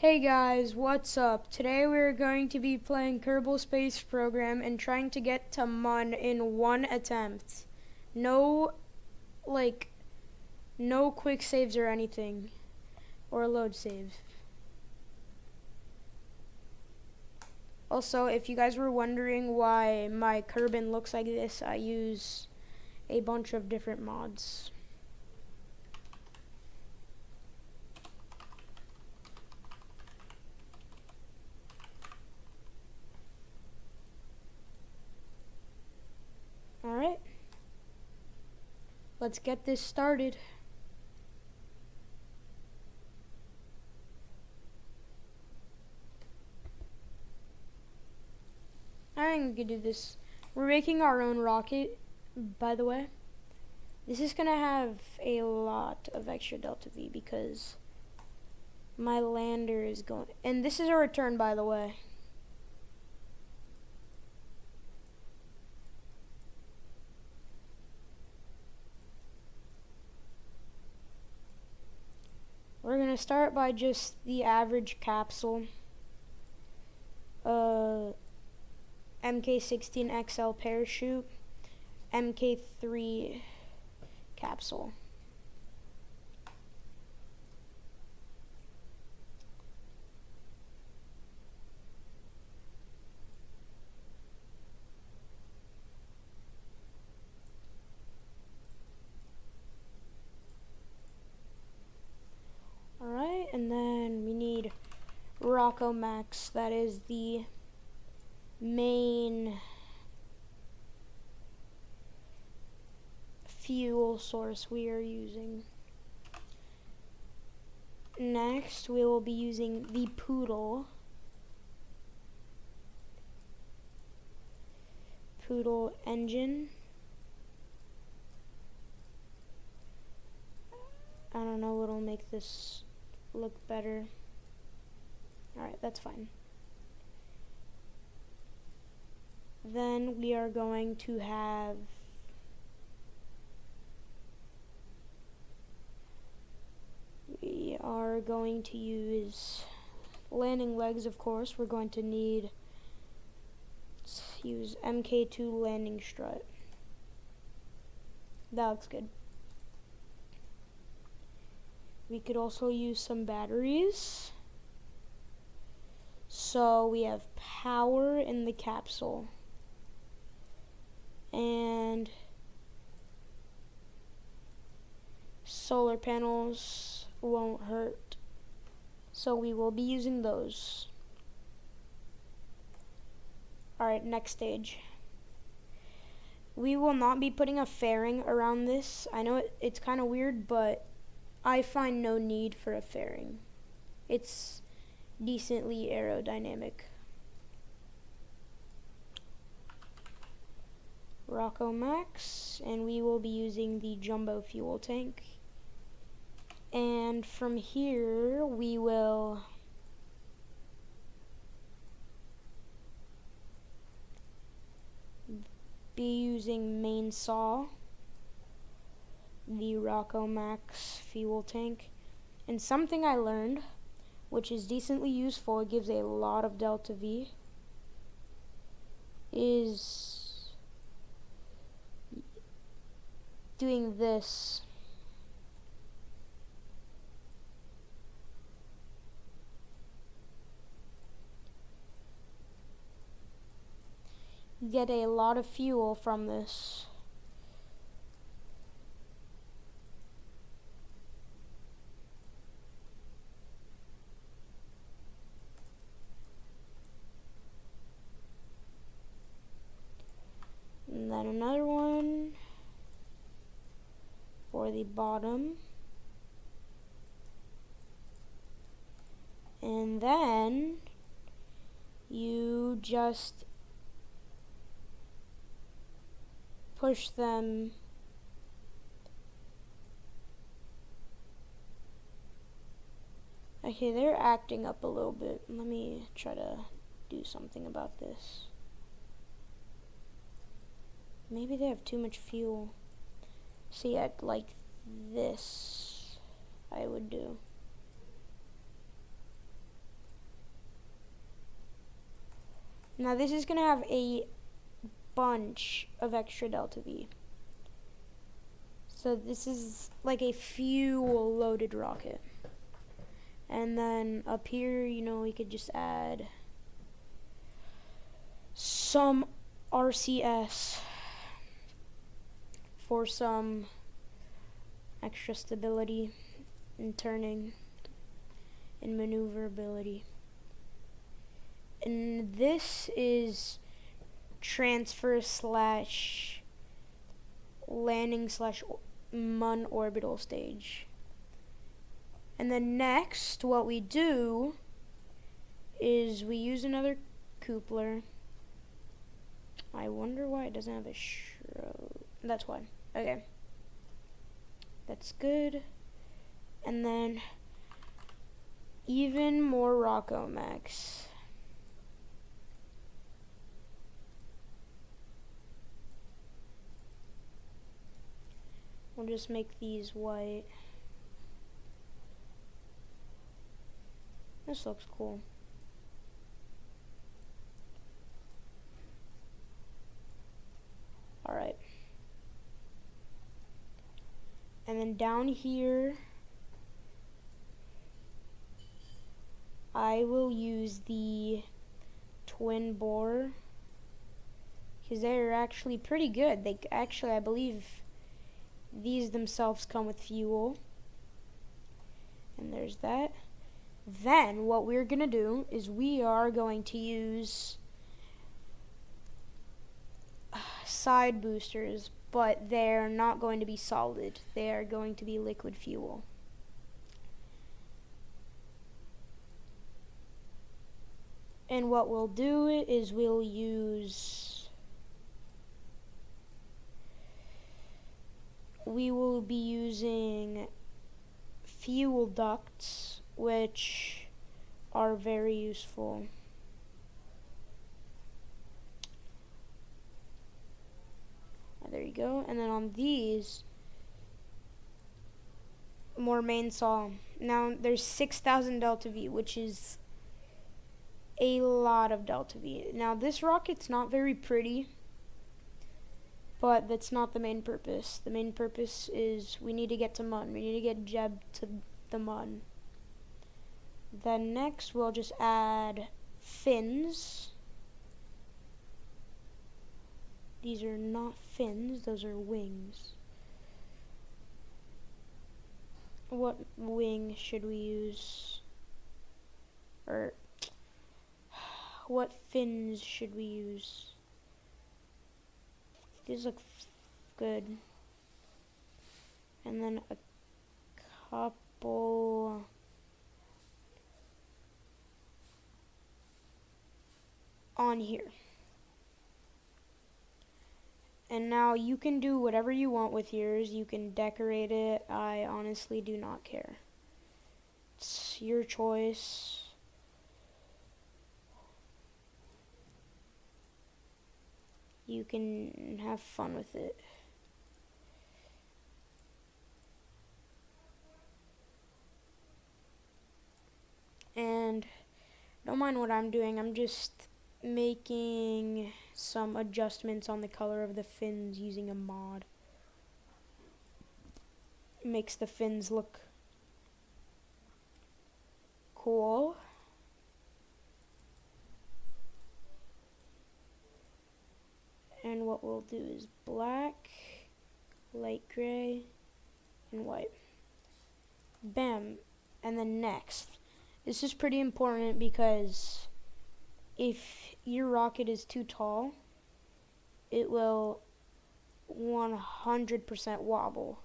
Hey guys, what's up? Today we're going to be playing Kerbal Space Program and trying to get to Mun in one attempt. No, like, no quick saves or anything, or load saves. Also, if you guys were wondering why my Kerbin looks like this, I use a bunch of different mods. Alright, let's get this started. I think we could do this. We're making our own rocket, by the way. This is gonna have a lot of extra delta V because my lander is going, and this is a return, by the way. We're gonna start by just the average capsule. MK16XL parachute, MK3 capsule. Alright, and then we need Rocco Max. That is the main fuel source we are using. Next, we will be using the Poodle engine. I don't know what'll make this look better. Alright, that's fine. Then we are going to have use landing legs, of course. We're going to need to use MK2 landing strut. That looks good. We could also use some batteries. So we have power in the capsule. And solar panels won't hurt. So we will be using those. Alright, next stage. We will not be putting a fairing around this. I know it's kind of weird, but I find no need for a fairing. It's decently aerodynamic. Rocco Max, and we will be using the jumbo fuel tank. And from here, we will be using main saw, the Rocco Max fuel tank, and something I learned, which is decently useful, it gives a lot of delta V, is doing this. You get a lot of fuel from this. And then another one for the bottom. And then you just push them okay, they're acting up a little bit. Let me try to do something about this. Maybe they have too much fuel. See, like this I would do. Now this is going to have a bunch of extra delta V. So this is like a fuel loaded rocket. And then up here, you know, we could just add some RCS for some extra stability and turning and maneuverability. And this is transfer slash landing slash Mun orbital stage. And then next, what we do is we use another coupler. I wonder why it doesn't have a strobe. That's why. Okay. That's good. And then even more Rocco Max. We'll just make these white. This looks cool. Alright. And then down here, I will use the twin bore because they're actually pretty good. They actually, I believe, these themselves come with fuel. And there's that. Then what we're gonna do is we are going to use side boosters, but they're not going to be solid. They are going to be liquid fuel. And what we'll do is we will be using fuel ducts, which are very useful. There you go. And then on these, more main saw. Now there's 6,000 delta V, which is a lot of delta V. Now this rocket's not very pretty, but that's not the main purpose. The main purpose is we need to get to Mun. We need to get Jeb to the Mun. Then next we'll just add fins. These are not fins, those are wings. What wing should we use? Or what fins should we use? These look good. And then a couple on here. And now you can do whatever you want with yours. You can decorate it. I honestly do not care. It's your choice. You can have fun with it. And don't mind what I'm doing. I'm just making some adjustments on the color of the fins using a mod. It makes the fins look cool. And what we'll do is black, light gray, and white. Bam. And then next, this is pretty important because if your rocket is too tall, it will 100% wobble.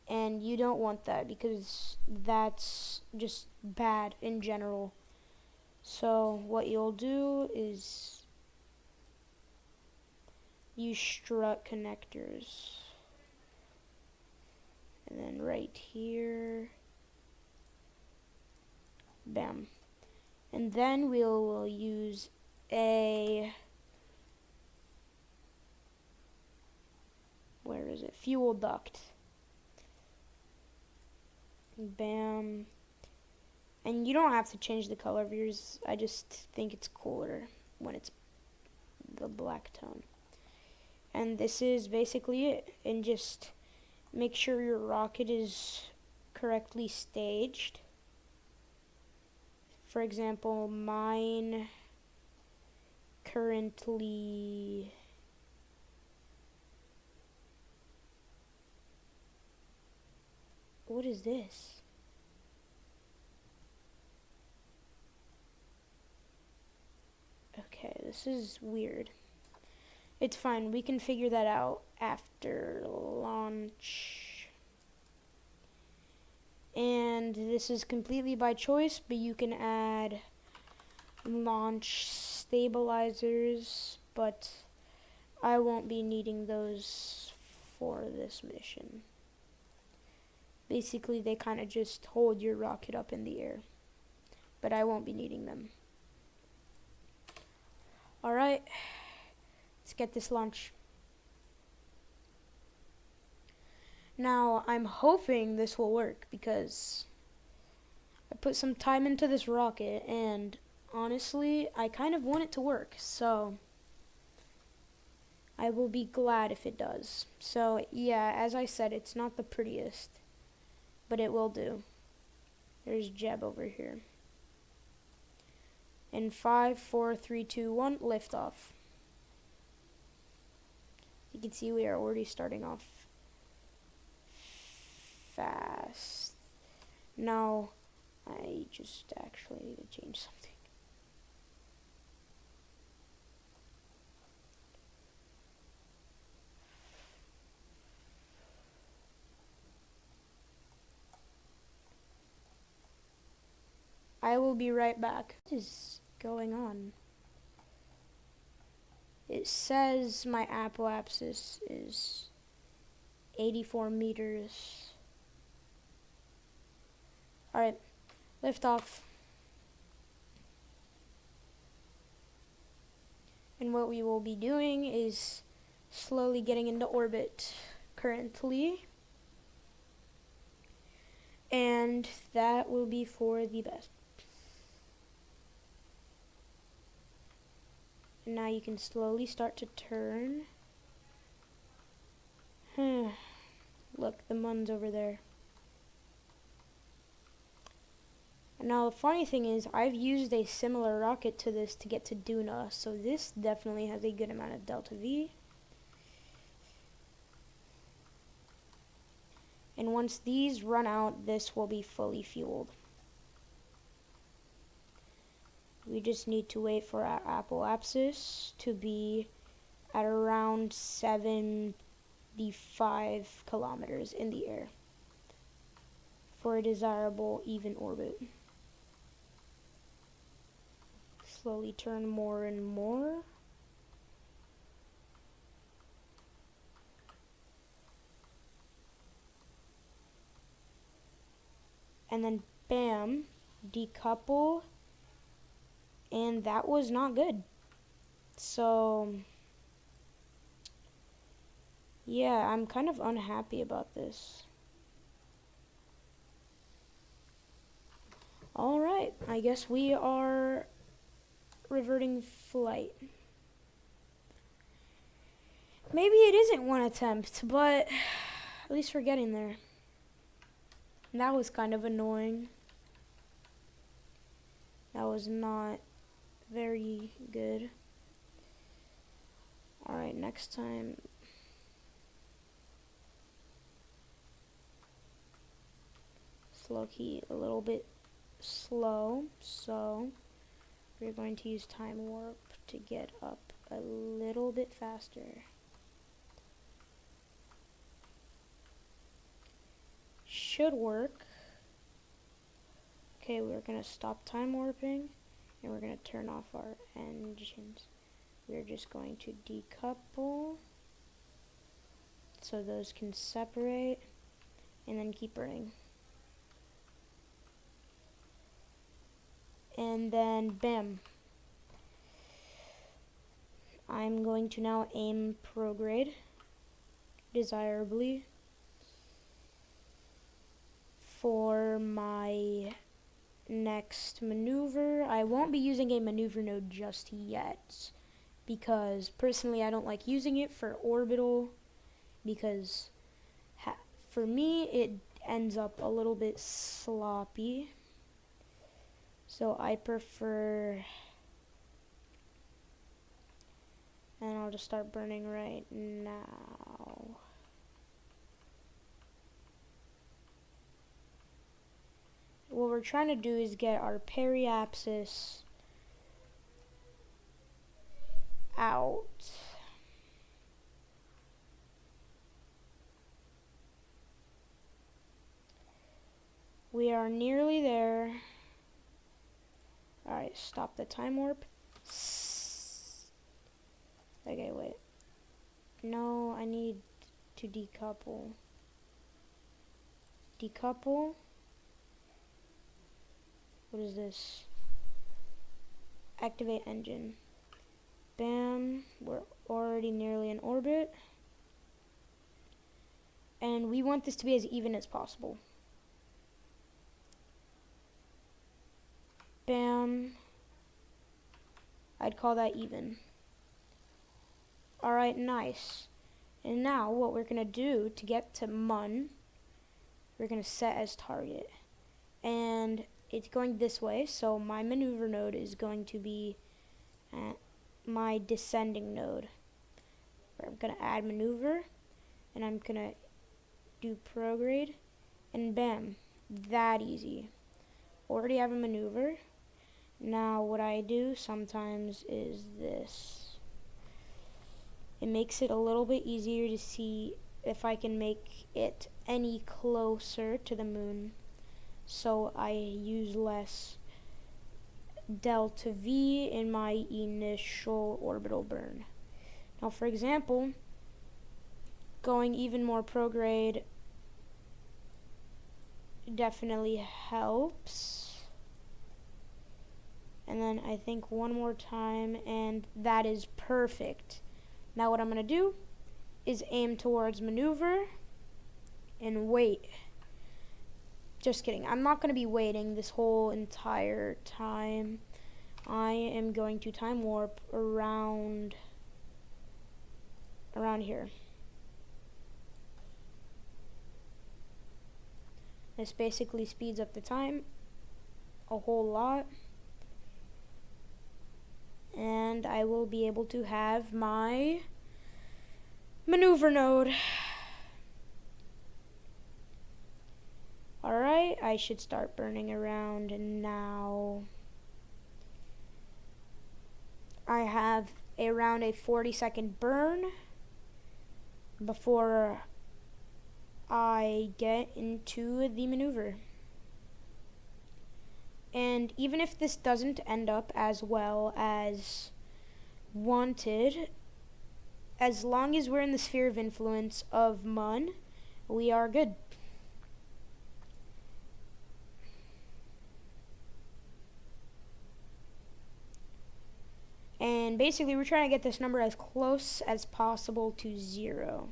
And you don't want that because that's just bad in general. So what you'll do is use strut connectors. And then right here, bam. And then we'll use a, where is it? Fuel duct. Bam. And you don't have to change the color of yours. I just think it's cooler when it's the black tone. And this is basically it. And just make sure your rocket is correctly staged. For example, mine currently what is this? Okay, this is weird. It's fine, we can figure that out after launch. And this is completely by choice, but you can add launch stabilizers, but I won't be needing those for this mission. Basically, they kind of just hold your rocket up in the air, but I won't be needing them. Alright, let's get this launch. Now, I'm hoping this will work because I put some time into this rocket and honestly, I kind of want it to work, so I will be glad if it does. So, yeah, as I said, it's not the prettiest, but it will do. There's Jeb over here. In 5, 4, 3, 2, 1, lift off. You can see we are already starting off fast. Now, I just actually need to change something. I will be right back. What is going on? It says my apoapsis is 84 meters. Alright, lift off. And what we will be doing is slowly getting into orbit currently. And that will be for the best. And now you can slowly start to turn. Look, the Mun's over there. And now the funny thing is, I've used a similar rocket to this to get to Duna, so this definitely has a good amount of delta V. And once these run out, this will be fully fueled. We just need to wait for our apoapsis to be at around 75 kilometers in the air for a desirable even orbit. Slowly turn more and more. And then bam, decouple. And that was not good. So, yeah, I'm kind of unhappy about this. Alright, I guess we are reverting flight. Maybe it isn't one attempt, but at least we're getting there. And that was kind of annoying. That was not very good. Alright, next time. Slow key a little bit slow, so we're going to use time warp to get up a little bit faster. Should work. Okay, we're gonna stop time warping and we're gonna turn off our engines. We're just going to decouple so those can separate and then keep burning. And then bam. I'm going to now aim prograde desirably for my next maneuver. I won't be using a maneuver node just yet. because personally I don't like using it for orbital, because for me it ends up a little bit sloppy. So I prefer, and I'll just start burning right now. What we're trying to do is get our periapsis out. We are nearly there. Alright, stop the time warp. Okay, wait. No, I need to decouple. Decouple. What is this? Activate engine. Bam. We're already nearly in orbit. And we want this to be as even as possible. Bam. I'd call that even. Alright, nice. And now what we're going to do to get to Mun, we're going to set as target. And it's going this way, so my maneuver node is going to be at my descending node. I'm going to add maneuver, and I'm going to do prograde, and bam, that easy. Already have a maneuver. Now what I do sometimes is this. It makes it a little bit easier to see if I can make it any closer to the moon. So I use less delta V in my initial orbital burn. Now for example, going even more prograde definitely helps. And then I think one more time, and that is perfect. Now what I'm going to do is aim towards maneuver and wait. Just kidding. I'm not going to be waiting this whole entire time. I am going to time warp around here. This basically speeds up the time a whole lot. And I will be able to have my maneuver node. Alright, I should start burning around now. I have around a 40-second burn before I get into the maneuver. And even if this doesn't end up as well as wanted, as long as we're in the sphere of influence of Mun, we are good. And basically we're trying to get this number as close as possible to 0.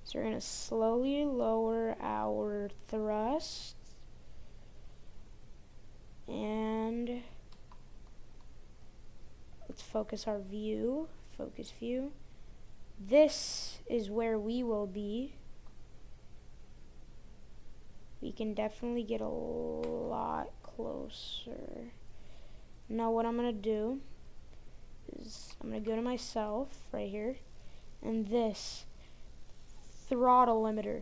So we're going to slowly lower our thrust. And let's focus our view. Focus view. This is where we will be. We can definitely get a lot closer. Now what I'm going to do is I'm going to go to myself right here, and this throttle limiter,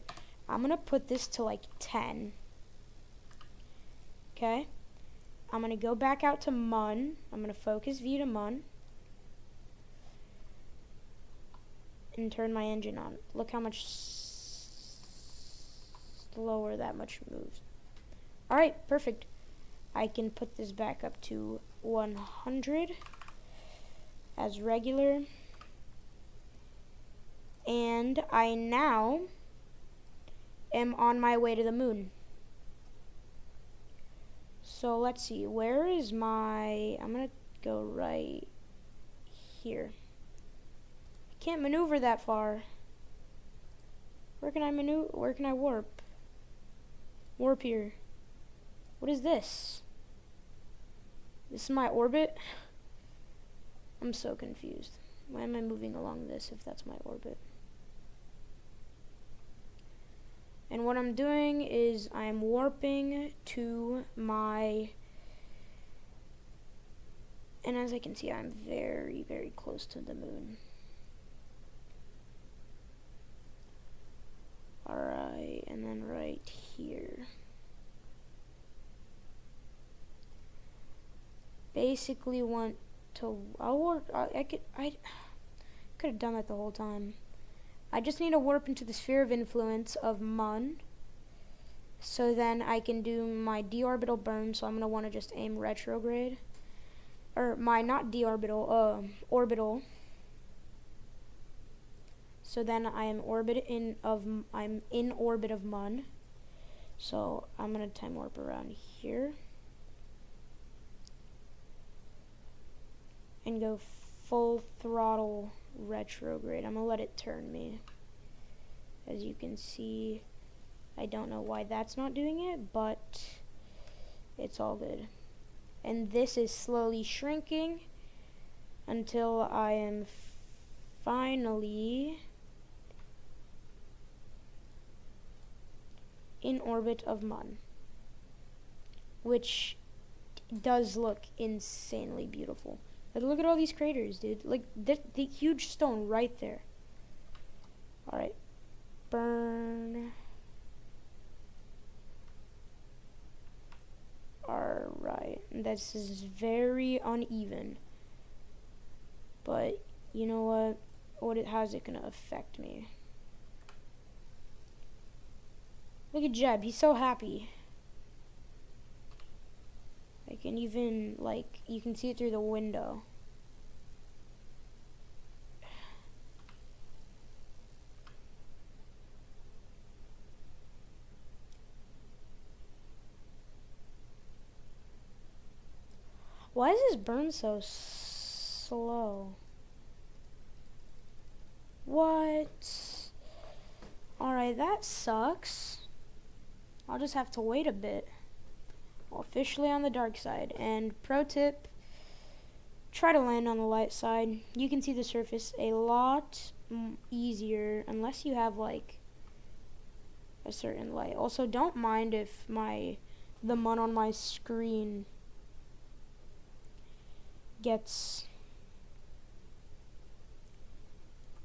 I'm going to put this to like 10. Okay? I'm going to go back out to Mun. I'm going to focus view to Mun. And turn my engine on. Look how much slower that much moves. Alright, perfect. I can put this back up to 100 as regular. And I now am on my way to the moon. So let's see, where is my, I'm going to go right here. I can't maneuver that far. Where can I maneuver, where can I warp? Warp here. What is this? This is my orbit? I'm so confused. Why am I moving along this if that's my orbit? And what I'm doing is I'm warping to my... And as I can see, I'm very, very close to the moon. Alright, and then right here. Basically want to... I could have done that the whole time. I just need to warp into the sphere of influence of Mun. So then I can do my d-orbital burn, so I'm going to want to just aim retrograde. Or my, not d-orbital, orbital. So then I'm in orbit of Mun. So I'm going to time warp around here. And go full throttle retrograde. I'm going to let it turn me. As you can see, I don't know why that's not doing it, but it's all good. And this is slowly shrinking until I am finally in orbit of Mun, which does look insanely beautiful. Like, look at all these craters, dude. Like, the huge stone right there. Alright. Burn. Alright. This is very uneven. But, you know what? How's it gonna affect me? Look at Jeb. He's so happy. I can even, like, you can see it through the window. Why is this burn so slow? What? Alright, that sucks. I'll just have to wait a bit. Officially on the dark side. And pro tip, try to land on the light side. You can see the surface a lot easier unless you have like a certain light. Also, don't mind if the Mun on my screen gets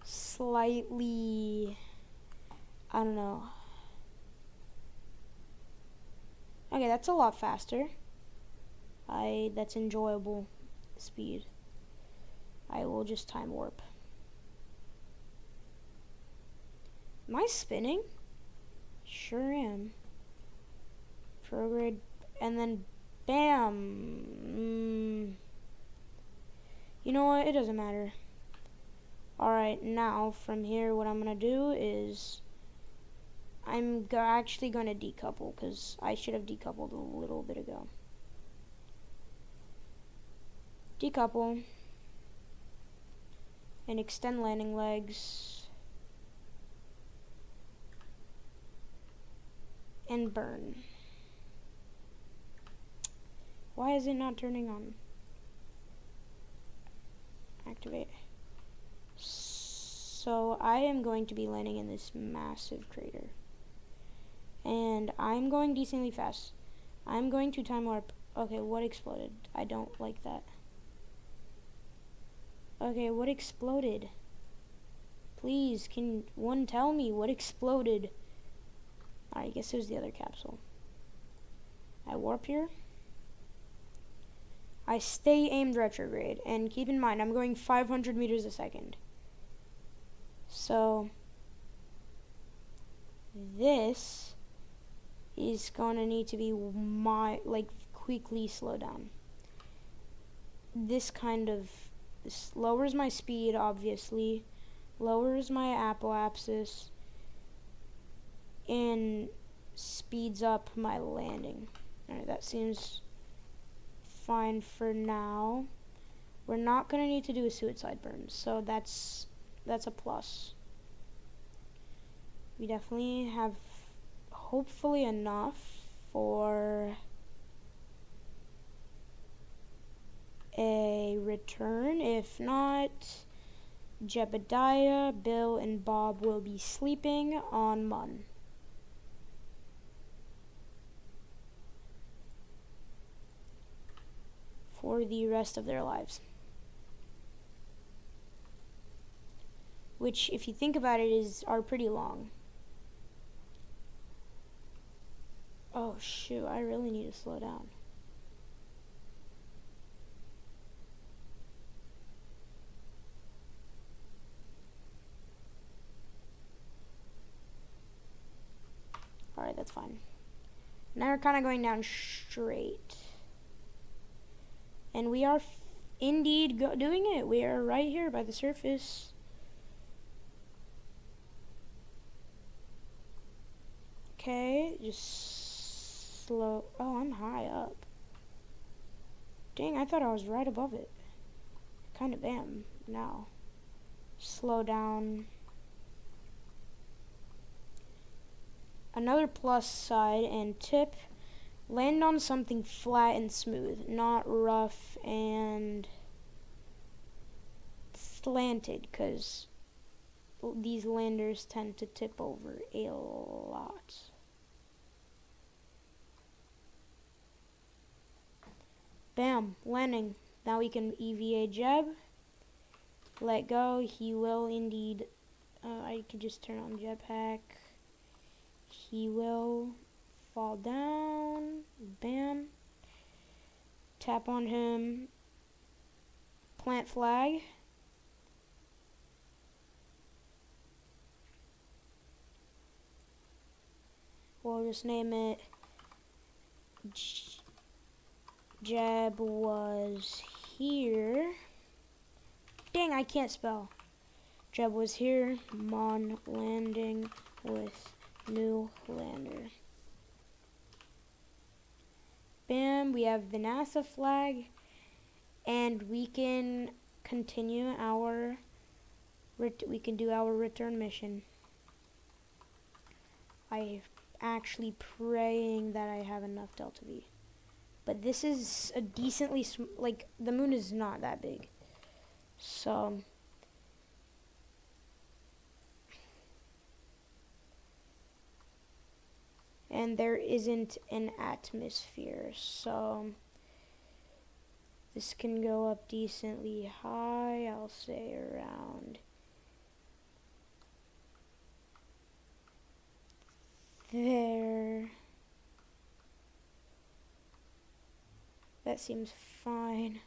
slightly, I don't know. Okay, that's a lot faster. That's enjoyable speed. I will just time warp. Am I spinning? Sure am. Prograde, and then bam. You know what? It doesn't matter. Alright, now from here, what I'm gonna do is I'm actually going to decouple, because I should have decoupled a little bit ago. Decouple. And extend landing legs. And burn. Why is it not turning on? Activate. So I am going to be landing in this massive crater. And I'm going decently fast. I'm going to time warp. Okay, what exploded? I don't like that. Okay, what exploded? Please, can one tell me what exploded? I guess it was the other capsule. I warp here. I stay aimed retrograde. And keep in mind, I'm going 500 meters a second. So, this is going to need to be quickly slow down. This lowers my speed, obviously, lowers my apoapsis, and speeds up my landing. Alright, that seems fine for now. We're not going to need to do a suicide burn, so that's a plus. We definitely have hopefully enough for a return. If not, Jebediah, Bill, and Bob will be sleeping on Mun for the rest of their lives. Which, if you think about it, are pretty long. Oh shoot, I really need to slow down. Alright, that's fine. Now we're kind of going down straight. And we are indeed doing it. We are right here by the surface. Okay, just slow. Oh, I'm high up. Dang, I thought I was right above it. Kind of am now. Slow down. Another plus side and tip, land on something flat and smooth, not rough and slanted, because these landers tend to tip over a lot. Bam, landing. Now we can EVA Jeb. Let go. He will indeed. I can just turn on jetpack. He will fall down. Bam. Tap on him. Plant flag. We'll just name it Jeb was here. Dang, I can't spell. Jeb was here. Mun landing with new lander. Bam, we have the NASA flag, and we can continue our we can do our return mission. I'm actually praying that I have enough Delta V, but this is a decently like the moon is not that big, so. And there isn't an atmosphere, so this can go up decently high. I'll say around there. That seems fine.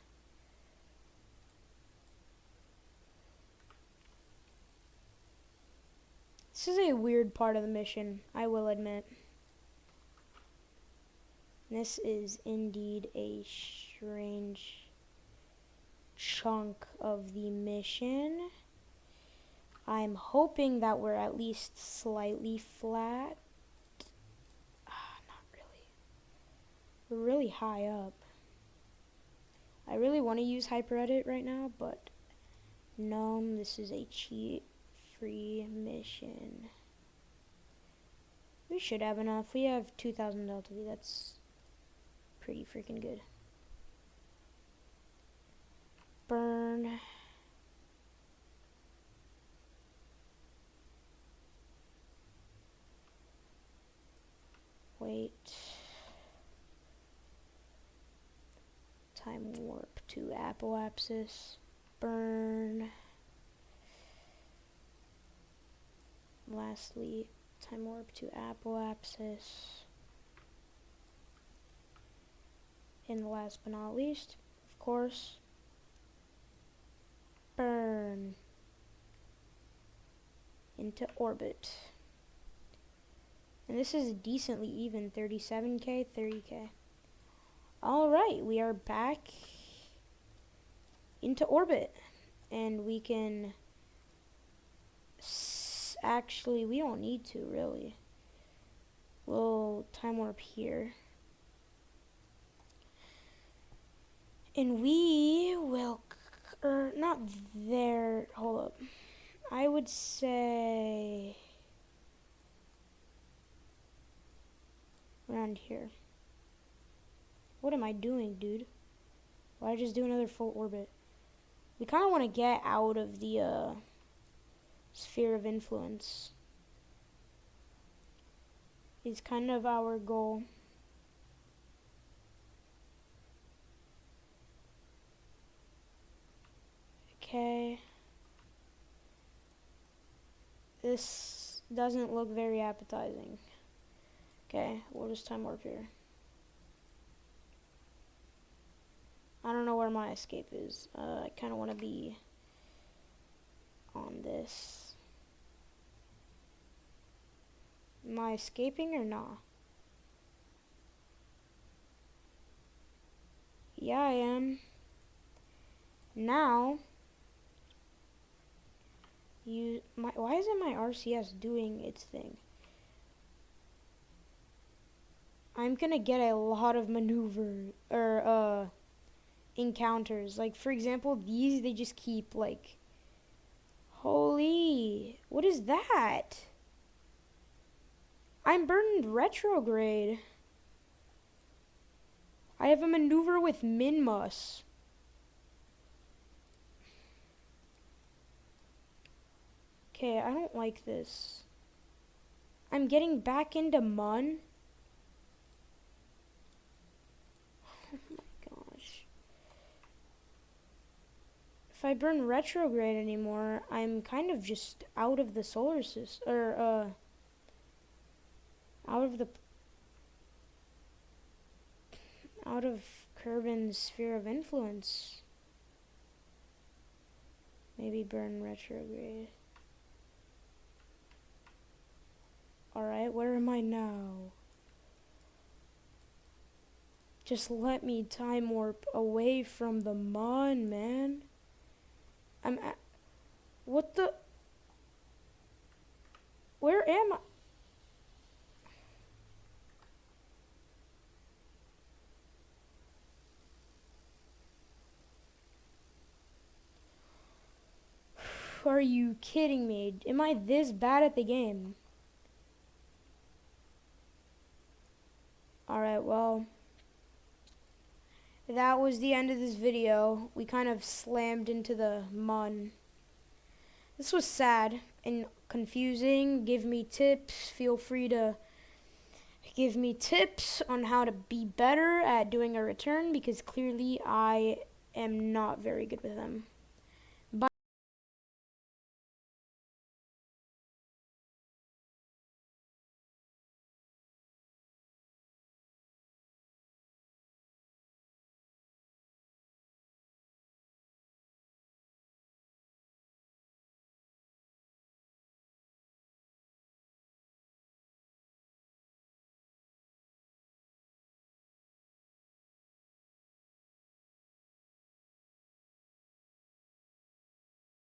This is a weird part of the mission, I will admit. This is indeed a strange chunk of the mission. I'm hoping that we're at least slightly flat. Not really. We're really high up. I really want to use HyperEdit right now, but no, this is a cheat-free mission. We should have enough. We have 2,000 Delta V. That's pretty freaking good. Burn. Wait. Time warp to apoapsis. Burn. Lastly, time warp to apoapsis. And last but not least, of course, burn into orbit. And this is decently even, 37K, 30K. Alright, we are back into orbit. And we can, actually, we don't need to really. We'll time warp here. And we will, not there, hold up. I would say around here. What am I doing, dude? Why just do another full orbit? We kind of want to get out of the sphere of influence. Is kind of our goal. Okay. This doesn't look very appetizing. Okay, we'll just time warp here. I don't know where my escape is. I kind of want to be on this. Am I escaping or not? Yeah, I am. Now, why isn't my RCS doing its thing? I'm gonna get a lot of maneuver or encounters. Like for example, these they just keep like, holy, what is that? I'm burned retrograde. I have a maneuver with Minmus. Okay, I don't like this. I'm getting back into Mun. Oh my gosh. If I burn retrograde anymore, I'm kind of just out of the solar system, or out of Kerbin's sphere of influence. Maybe burn retrograde. Alright, where am I now? Just let me time warp away from the Mun, man. What the? Where am I? Are you kidding me? Am I this bad at the game? Alright, well, that was the end of this video. We kind of slammed into the Mun. This was sad and confusing. Give me tips. Feel free to give me tips on how to be better at doing a return, because clearly I am not very good with them.